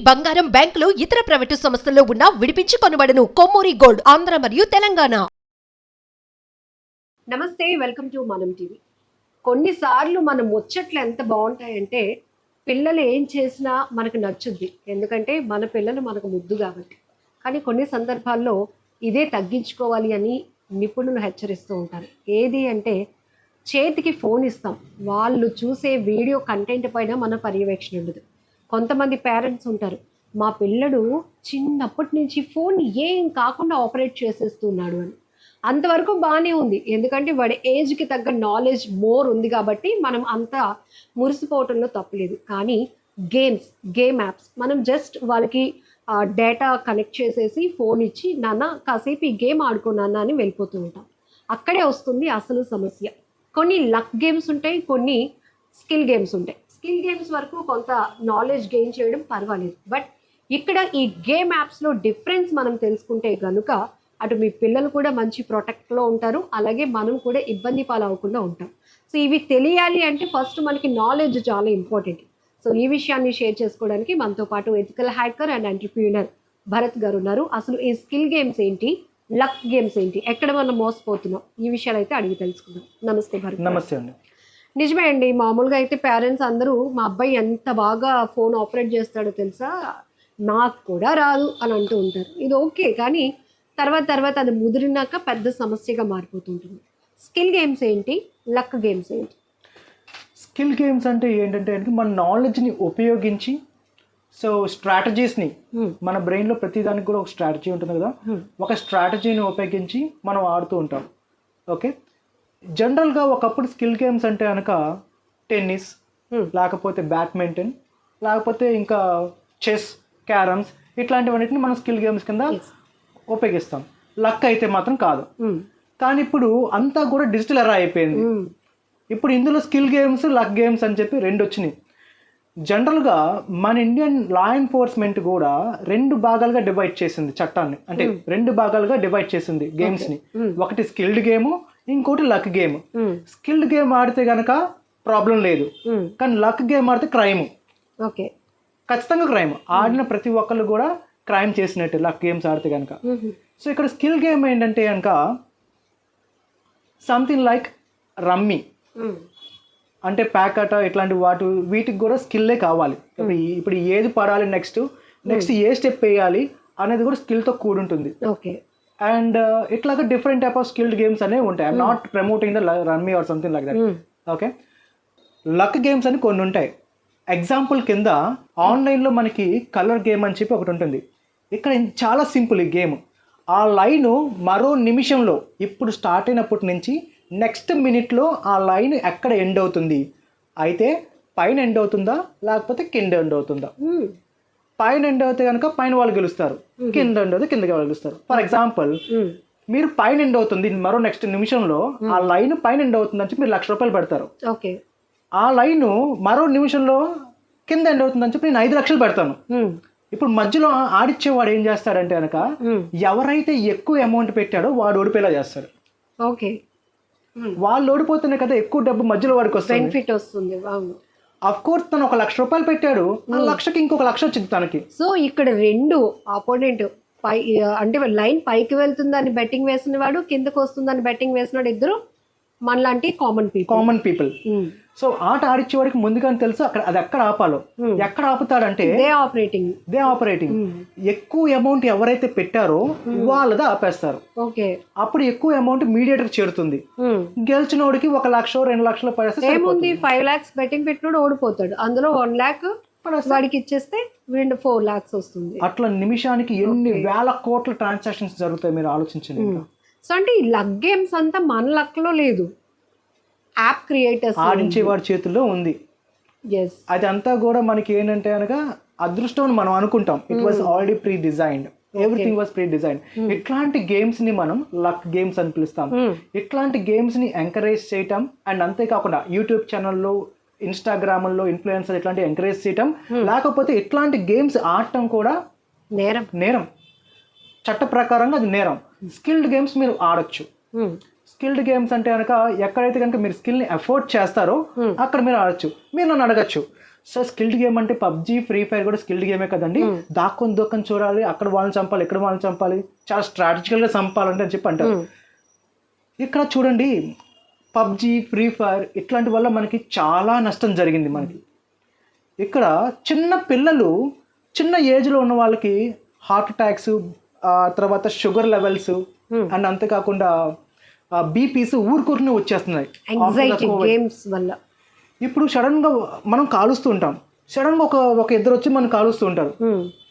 బంగారం, బ్యాంకులు, ఇతర ప్రైవేటు సంస్థల్లో ఉన్న విడిపించి కొనబడును. కొమ్మూరి గోల్డ్, ఆంధ్ర మరియు తెలంగాణ. నమస్తే, వెల్కమ్ టు మనం టీవీ. కొన్నిసార్లు మన ముచ్చట్లు ఎంత బాగుంటాయంటే పిల్లలు ఏం చేసినా మనకు నచ్చుద్ది, ఎందుకంటే మన పిల్లలు మనకు ముద్దు కాబట్టి. కానీ కొన్ని సందర్భాల్లో ఇదే తగ్గించుకోవాలి అని నిపుణులు హెచ్చరిస్తూ ఉంటారు. ఏది అంటే చేతికి ఫోన్ ఇస్తాం, వాళ్ళు చూసే వీడియో కంటెంట్ పైన మన పర్యవేక్షణ ఉండదు. కొంతమంది పేరెంట్స్ ఉంటారు, మా పిల్లడు చిన్నప్పటి నుంచి ఫోన్ ఏం కాకుండా ఆపరేట్ చేసేస్తున్నాడు అని. అంతవరకు బాగానే ఉంది, ఎందుకంటే వాడి ఏజ్కి తగ్గ నాలెడ్జ్ మోర్ ఉంది కాబట్టి మనం అంతా మురిసిపోవటంలో తప్పలేదు. కానీ గేమ్ యాప్స్ మనం జస్ట్ వాళ్ళకి డేటా కనెక్ట్ చేసేసి ఫోన్ ఇచ్చి నాన్న కాసేపు ఈ గేమ్ ఆడుకున్నానా అని వెళ్ళిపోతూ ఉంటాం. అక్కడే వస్తుంది అసలు సమస్య. కొన్ని లక్ గేమ్స్ ఉంటాయి, కొన్ని స్కిల్ గేమ్స్ ఉంటాయి. స్కిల్ గేమ్స్ వరకు కొంత నాలెడ్జ్ గెయిన్ చేయడం పర్వాలేదు, బట్ ఇక్కడ ఈ గేమ్ యాప్స్లో డిఫరెన్స్ మనం తెలుసుకుంటే కనుక అటు మీ పిల్లలు కూడా మంచి ప్రొటెక్ట్లో ఉంటారు, అలాగే మనం కూడా ఇబ్బంది పాలవకుండా ఉంటాం. సో ఇవి తెలియాలి అంటే ఫస్ట్ మనకి నాలెడ్జ్ చాలా ఇంపార్టెంట్. సో ఈ విషయాన్ని షేర్ చేసుకోవడానికి మనతో పాటు ethical hacker and entrepreneur Bharat గారు ఉన్నారు. అసలు ఈ స్కిల్ గేమ్స్ ఏంటి, లక్ గేమ్స్ ఏంటి, ఎక్కడ మనం మోసపోతున్నాం, ఈ విషయాలు అయితే అడిగి తెలుసుకుందాం. నమస్తే భరత్. నమస్తే అండి. నిజమే అండి, మామూలుగా అయితే పేరెంట్స్ అందరూ మా అబ్బాయి ఎంత బాగా ఫోన్ ఆపరేట్ చేస్తాడో తెలుసా, నాకు కూడా రాదు అని అంటూ ఉంటారు. ఇది ఓకే, కానీ తర్వాత అది ముదిరినాక పెద్ద సమస్యగా మారిపోతుంటుంది. స్కిల్ గేమ్స్ ఏంటి, లక్ గేమ్స్ ఏంటి? స్కిల్ గేమ్స్ అంటే ఏంటంటే మన నాలెడ్జ్ని ఉపయోగించి, సో స్ట్రాటజీస్ని మన బ్రెయిన్లో ప్రతిదానికి కూడా ఒక స్ట్రాటజీ ఉంటుంది కదా, ఒక స్ట్రాటజీని ఉపయోగించి మనం ఆడుతూ ఉంటాం. ఓకే, జనరల్గా ఒకప్పుడు స్కిల్ గేమ్స్ అంటే కనుక టెన్నిస్, లేకపోతే బ్యాడ్మింటన్, లేకపోతే ఇంకా చెస్, క్యారమ్స్, ఇట్లాంటివన్నిటిని మనం స్కిల్ గేమ్స్ కింద ఉపయోగిస్తాం. లక్ అయితే మాత్రం కాదు. కానీ ఇప్పుడు అంతా కూడా డిజిటల్ ఎరా అయిపోయింది. ఇప్పుడు ఇందులో స్కిల్ గేమ్స్, లక్ గేమ్స్ అని చెప్పి రెండు వచ్చినాయి. జనరల్గా మన ఇండియన్ లా ఎన్ఫోర్స్మెంట్ కూడా రెండు భాగాలుగా డివైడ్ చేసింది చట్టాన్ని, అంటే రెండు భాగాలుగా డివైడ్ చేసింది గేమ్స్ని. ఒకటి స్కిల్డ్ గేమ్, ఇంకోటి లక్ గేమ్. స్కిల్డ్ గేమ్ ఆడితే కనుక ప్రాబ్లం లేదు, కానీ లక్ గేమ్ ఆడితే క్రైమ్. ఓకే, ఖచ్చితంగా క్రైమ్. ఆడిన ప్రతి ఒక్కళ్ళు కూడా క్రైమ్ చేసినట్టు లక్ గేమ్స్ ఆడితే కనుక. సో ఇక్కడ స్కిల్ గేమ్ ఏంటంటే కనుక సంథింగ్ లైక్ రమ్మీ, అంటే ప్యాకట, ఇట్లాంటి వీటికి కూడా స్కిల్లే కావాలి. ఇప్పుడు ఏది పడాలి, నెక్స్ట్ ఏ స్టెప్ వేయాలి అనేది కూడా స్కిల్తో కూడుంటుంది. ఓకే, అండ్ ఇట్లాగా different type of skilled games అనేవి ఉంటాయి. I'm not promoting the rummy or something like that. Okay, luck games అని కొన్ని ఉంటాయి. ఎగ్జాంపుల్ కింద ఆన్లైన్లో మనకి కలర్ గేమ్ అని చెప్పి ఒకటి ఉంటుంది. ఇక్కడ చాలా సింపుల్ ఈ గేమ్. ఆ లైను మరో నిమిషంలో, ఇప్పుడు స్టార్ట్ అయినప్పటి నుంచి నెక్స్ట్ మినిట్లో ఆ లైన్ ఎక్కడ ఎండ్ అవుతుంది, అయితే పైన ఎండ్ అవుతుందా లేకపోతే కింద ఎండ్ అవుతుందా. పైన ఎండ్ అవుతే కనుక పైన వాళ్ళు గెలుస్తారు, కింద ఎండ్ అవుతే కిందకి వాళ్ళు గెలుస్తారు. ఫర్ ఎగ్జాంపుల్, మీరు పైన ఎండ్ అవుతుంది మరో నెక్స్ట్ నిమిషంలో, ఆ లైన్ పైన ఎండ్ అవుతుంది అని చెప్పి మీరు ₹1,00,000 పెడతారు. ఓకే, ఆ లైన్ మరో నిమిషంలో కింద ఎండ్ అవుతుందని చెప్పి నేను 5,00,000 పెడతాను. ఇప్పుడు మధ్యలో ఆడిచ్చేవాడు ఏం చేస్తాడంటే కనుక ఎవరైతే ఎక్కువ అమౌంట్ పెట్టాడో వాడు ఓడిపోయేలా చేస్తాడు. ఓకే, వాళ్ళు ఓడిపోతేనే కదా ఎక్కువ డబ్బు మధ్యలో వాడికి వస్తుంది, బెనిఫిట్ వస్తుంది. అఫ్ కోర్స్ తను ₹1,00,000 పెట్టాడు, ఆ లక్షకి ఇంకొక 1,00,000 వచ్చింది తనకి. సో ఇక్కడ రెండు ఆపోనెంట్ పై, అంటే లైన్ పైకి వెళ్తుందని బెట్టింగ్ వేసిన వాడు, కిందకు వస్తుందని బెట్టింగ్ వేసినాడు, ఇద్దరు మనలాంటి కామన్ పీపుల్. సో ఆట ఆడిచ్చేవాడికి ముందుగానే తెలుసు అక్కడ అది ఎక్కడ ఆపాలో. ఎక్కడ ఆపుతాడంటే దే ఆపరేటింగ్ ఎక్కువ అమౌంట్ ఎవరైతే పెట్టారో వాళ్ళది ఆపేస్తారు. ఓకే, అప్పుడు ఎక్కువ అమౌంట్ మీడియేటర్ చేరుతుంది. గెలిచినోడికి 1,00,000 2,00,000 పడేస్తే ఏముంది, 5 lakhs బెట్టింగ్ పెట్టినోడు ఓడిపోతాడు, అందులో 1 lakh వాడికి ఇచ్చేస్తే 4 lakhs వస్తుంది. అట్లా నిమిషానికి ఎన్ని వేల కోట్ల ట్రాన్సాక్షన్స్ జరుగుతాయి మీరు ఆలోచించండి. సో అంటే ఈ లక్ గేమ్స్ అంతా మన లక్లో లేదు, యాప్ క్రియేటర్స్ ఆడించేవాడి చేతుల్లో ఉంది. అది అంతా కూడా మనకి ఏంటంటే కనుక అదృష్టం అని మనం అనుకుంటాం. It was already pre designed, everything was pre designed. ఇట్లాంటి గేమ్స్ ని మనం లక్ గేమ్స్ అని పిలుస్తాం. ఇట్లాంటి గేమ్స్ ని ఎంకరేజ్ చేయటం, అండ్ అంతేకాకుండా యూట్యూబ్ ఛానల్లో, ఇన్స్టాగ్రామ్లో ఇన్ఫ్లుయెన్సర్ ఇట్లాంటి ఎంకరేజ్ చేయటం, లేకపోతే ఇట్లాంటి గేమ్స్ ఆడటం కూడా నేరం. చట్ట ప్రకారంగా అది నేరం. స్కిల్డ్ గేమ్స్ మీరు ఆడొచ్చు. స్కిల్డ్ గేమ్స్ అంటే కనుక ఎక్కడైతే కనుక మీరు స్కిల్ని ఎఫోర్డ్ చేస్తారో అక్కడ మీరు ఆడచ్చు. మీరు నన్ను అడగచ్చు, సో స్కిల్డ్ గేమ్ అంటే పబ్జీ, ఫ్రీ ఫైర్ కూడా స్కిల్డ్ గేమే కదండి. దాక్కొని దొక్కని చూడాలి, అక్కడ వాళ్ళని చంపాలి, ఇక్కడ వాళ్ళని చంపాలి, చాలా స్ట్రాటజికల్గా చంపాలంటే అని చెప్పి అంటారు. ఇక్కడ చూడండి, పబ్జీ, ఫ్రీ ఫైర్ ఇట్లాంటి వల్ల మనకి చాలా నష్టం జరిగింది. మనకి ఇక్కడ చిన్న పిల్లలు, చిన్న ఏజ్లో ఉన్న వాళ్ళకి హార్ట్ అటాక్స్, తర్వాత షుగర్ లెవెల్స్ అండ్ అంతేకాకుండా బీపీస్ ఊరుకూరునే వచ్చేస్తున్నాయి. గేమ్స్ వల్ల ఇప్పుడు సడన్గా మనం కాలుస్తూ ఉంటాం, సడన్గా ఒక ఇద్దరు వచ్చి మనం కాలుస్తూ ఉంటారు.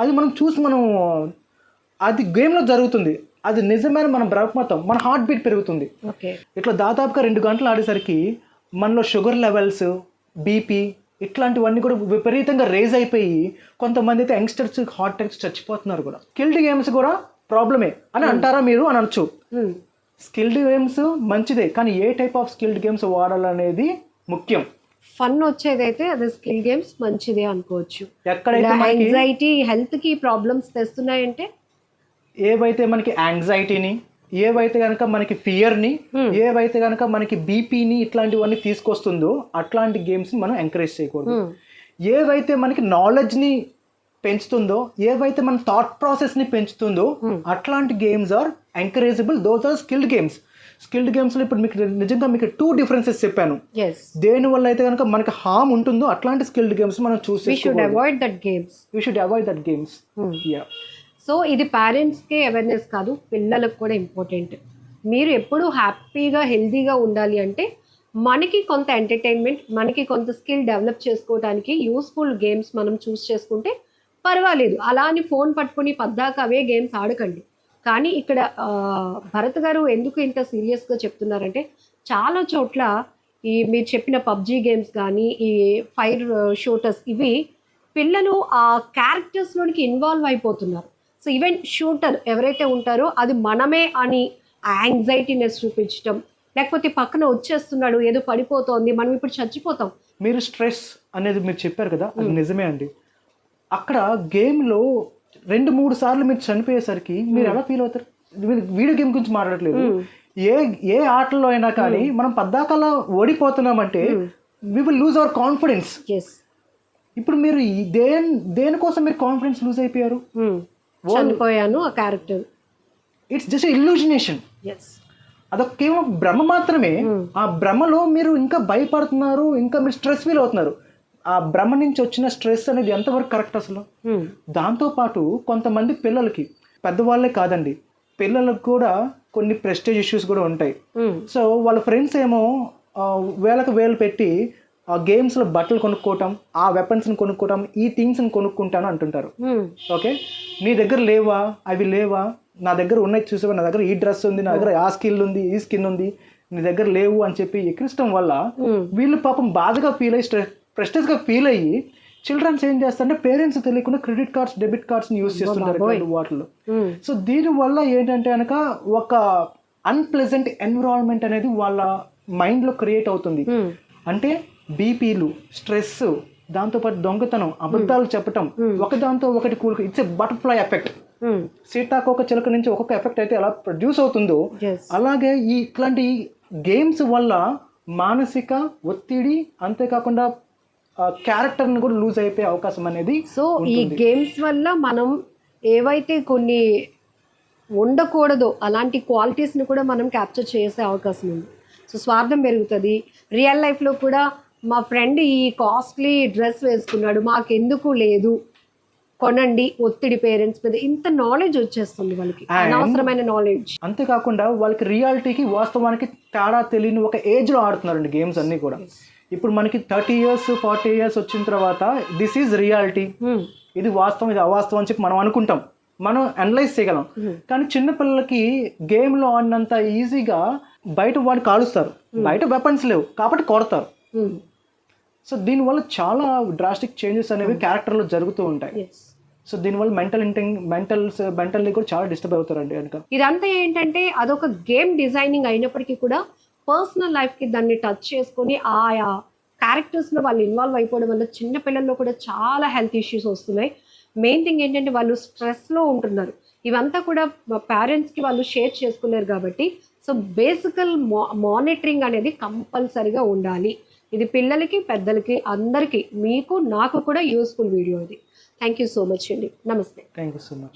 అది మనం చూసి అది గేమ్లో జరుగుతుంది, అది నిజమైన మన బ్రహ్మతం, మన హార్ట్ బీట్ పెరుగుతుంది. ఇట్లా దాదాపుగా 2 గంటలు ఆడేసరికి మనలో షుగర్ లెవెల్స్, బీపీ ఇట్లాంటివన్నీ కూడా విపరీతంగా రేజ్ అయిపోయి కొంతమంది అయితే యంగ్స్టర్స్ హార్ట్ అటాక్స్ చచ్చిపోతున్నారు కూడా. స్కిల్డ్ గేమ్స్ కూడా ప్రాబ్లమే అని అంటారా మీరు అని అనొచ్చు. స్కిల్డ్ గేమ్స్ మంచిదే, కానీ ఏ టైప్ ఆఫ్ స్కిల్డ్ గేమ్స్ వాడాలనేది ముఖ్యం. ఫన్ వచ్చేదైతే అది స్కిల్ గేమ్స్ మంచిదే అనుకోవచ్చు. ఎక్కడైతే యాంగ్జైటీ, హెల్త్ కి ప్రాబ్లమ్స్ తెస్తున్నాయంటే ఏవైతే మనకి యాంగ్జైటీని, ఏవైతే కనుక మనకి ఫియర్ని, ఏవైతే కనుక మనకి బీపీని ఇట్లాంటివన్నీ తీసుకొస్తుందో అట్లాంటి గేమ్స్ని మనం ఎంకరేజ్ చేయకూడదు. ఏవైతే మనకి నాలెడ్జ్ని పెంచుతుందో, ఏవైతే మన థాట్ ప్రాసెస్ని పెంచుతుందో అట్లాంటి games are encourageable. Those are skilled games. Skilled గేమ్స్లో ఇప్పుడు మీకు నిజంగా మీకు 2 డిఫరెన్సెస్ చెప్పాను. దేని వల్ల అయితే కనుక మనకి హార్మ్ ఉంటుందో అట్లాంటి స్కిల్డ్ గేమ్స్ మనం చూసి we should avoid that games. Yeah. So ఇది పేరెంట్స్కే అవేర్నెస్ కాదు, పిల్లలకు కూడా ఇంపార్టెంట్. మీరు ఎప్పుడు హ్యాపీగా, హెల్తీగా ఉండాలి అంటే మనకి కొంత ఎంటర్టైన్మెంట్, మనకి కొంత స్కిల్ డెవలప్ చేసుకోవడానికి యూస్ఫుల్ గేమ్స్ మనం చూస్ చేసుకుంటే పర్వాలేదు. అలా అని ఫోన్ పట్టుకుని పద్దాక అవే గేమ్స్ ఆడకండి. కానీ ఇక్కడ భరత్ గారు ఎందుకు ఇంత సీరియస్గా చెప్తున్నారంటే చాలా చోట్ల ఈ మీరు చెప్పిన పబ్జీ గేమ్స్ కానీ, ఈ ఫైర్ షూటర్స్, ఇవి పిల్లలు ఆ క్యారెక్టర్స్లోనికి ఇన్వాల్వ్ అయిపోతున్నారు. సో ఈవెన్ షూటర్ ఎవరైతే ఉంటారో అది మనమే అని యాంగ్జైటీనెస్ చూపించడం, లేకపోతే పక్కన వచ్చేస్తున్నాడు, ఏదో పడిపోతోంది, మనం ఇప్పుడు చచ్చిపోతాం. మీరు స్ట్రెస్ అనేది మీరు చెప్పారు కదా, అది నిజమే అండి. అక్కడ గేమ్లో 2-3 సార్లు మీరు చనిపోయేసరికి మీరు ఎలా ఫీల్ అవుతారు? వీడియో గేమ్ గురించి మాట్లాడట్లేదు, ఏ ఆటలో అయినా కానీ మనం పద్దాకలా ఓడిపోతున్నామంటే we will lose our confidence. ఇప్పుడు మీరు దేనికోసం మీరు కాన్ఫిడెన్స్ లూజ్ అయిపోయారు? చనిపోయాను ఆ క్యారెక్టర్. It's just ఇల్యూజినేషన్. అదొక కేవలం భ్రమ మాత్రమే. ఆ భ్రమలో మీరు ఇంకా భయపడుతున్నారు, ఇంకా మీరు స్ట్రెస్ ఫీల్ అవుతున్నారు. ఆ భ్రమ నుంచి వచ్చిన స్ట్రెస్ అనేది ఎంతవరకు కరెక్ట్ అసలు? దాంతోపాటు కొంతమంది పిల్లలకి, పెద్దవాళ్ళే కాదండి, పిల్లలకు కూడా కొన్ని ప్రెస్టేజ్ ఇష్యూస్ కూడా ఉంటాయి. సో వాళ్ళ ఫ్రెండ్స్ ఏమో వేలకు వేలు పెట్టి ఆ గేమ్స్లో బట్టలు కొనుక్కోవటం, ఆ వెపన్స్ని కొనుక్కోవటం, ఈ థింగ్స్ని కొనుక్కుంటాను అంటుంటారు. ఓకే, నీ దగ్గర లేవా, అవి లేవా, నా దగ్గర ఉన్నాయి చూసేవా, నా దగ్గర ఈ డ్రెస్ ఉంది, నా దగ్గర ఆ స్కిల్ ఉంది, ఈ స్కిన్ ఉంది, నీ దగ్గర లేవు అని చెప్పి ఎక్కించడం వల్ల వీళ్ళు పాపం బాధగా ఫీల్ అయ్యి, ప్రెస్టేజ్గా ఫీల్ అయ్యి చిల్డ్రన్స్ ఏం చేస్తారంటే పేరెంట్స్ తెలియకుండా క్రెడిట్ కార్డ్స్, డెబిట్ కార్డ్స్ని యూజ్ చేస్తుంటారు వాటిలో. సో దీనివల్ల ఏంటంటే కనుక ఒక అన్ప్లెజెంట్ ఎన్విరాన్మెంట్ అనేది వాళ్ళ మైండ్లో క్రియేట్ అవుతుంది. అంటే బీపీలు, స్ట్రెస్, దాంతోపాటు దొంగతనం, అబద్ధాలు చెప్పటం, ఒకదాంతో ఒకటి కూడుకు, ఇట్స్ ఎ బటర్ఫ్లై ఎఫెక్ట్. సీతాకోక చిలుక నుంచి ఒక్కొక్క ఎఫెక్ట్ అయితే ఎలా ప్రొడ్యూస్ అవుతుందో అలాగే ఇట్లాంటి గేమ్స్ వల్ల మానసిక ఒత్తిడి, అంతేకాకుండా క్యారెక్టర్ని కూడా లూజ్ అయిపోయే అవకాశం అనేది. సో ఈ గేమ్స్ వల్ల మనం ఏవైతే కొన్ని ఉండకూడదో అలాంటి క్వాలిటీస్ని కూడా మనం క్యాప్చర్ చేసే అవకాశం ఉంది. సో స్వార్థం పెరుగుతుంది. రియల్ లైఫ్లో కూడా మా ఫ్రెండ్ ఈ కాస్ట్లీ డ్రెస్ వేసుకున్నాడు, మాకెందుకు లేదు, కొనండి, ఒత్తిడి పేరెంట్స్ మీద, ఇంత నాలెడ్జ్ వచ్చేస్తుంది వాళ్ళకి, అనవసరమైన నాలెడ్జ్. అంతేకాకుండా వాళ్ళకి రియాలిటీకి వాస్తవానికి తేడా తెలియని ఒక ఏజ్లో ఆడుతున్నారండి గేమ్స్ అన్నీ కూడా. ఇప్పుడు మనకి 30 years 40 years వచ్చిన తర్వాత దిస్ ఈజ్ రియాలిటీ, ఇది వాస్తవం, ఇది అవాస్తవం అని చెప్పి మనం అనుకుంటాం, మనం అనలైజ్ చేయగలం. కానీ చిన్నపిల్లలకి గేమ్లో ఆడినంత ఈజీగా బయట వాడు కాలుస్తారు, బయట వెపన్స్ లేవు కాబట్టి కొడతారు. సో దీనివల్ల చాలా డ్రాస్టిక్ చేంజెస్ అనేవి క్యారెక్టర్లో జరుగుతూ ఉంటాయి. సో దీనివల్ల మెంటల్లీ కూడా చాలా డిస్టర్బ్ అవుతారండి. కనుక ఇదంతా ఏంటంటే అదొక గేమ్ డిజైనింగ్ అయినప్పటికీ కూడా పర్సనల్ లైఫ్కి దాన్ని టచ్ చేసుకొని ఆయా క్యారెక్టర్స్లో వాళ్ళు ఇన్వాల్వ్ అయిపోవడం వల్ల చిన్న పిల్లల్లో కూడా చాలా హెల్త్ ఇష్యూస్ వస్తున్నాయి. మెయిన్ థింగ్ ఏంటంటే వాళ్ళు స్ట్రెస్లో ఉంటున్నారు. ఇవంతా కూడా పేరెంట్స్కి వాళ్ళు షేర్ చేసుకోలేరు కాబట్టి సో బేసికల్ మానిటరింగ్ అనేది కంపల్సరీగా ఉండాలి. ఇది పిల్లలకి పెద్దలకి అందరికీ మీకు నాకు కూడా యూస్ఫుల్ వీడియో ఇది. థ్యాంక్ యూ సో మచ్ అండి. నమస్తే. Thank you so much.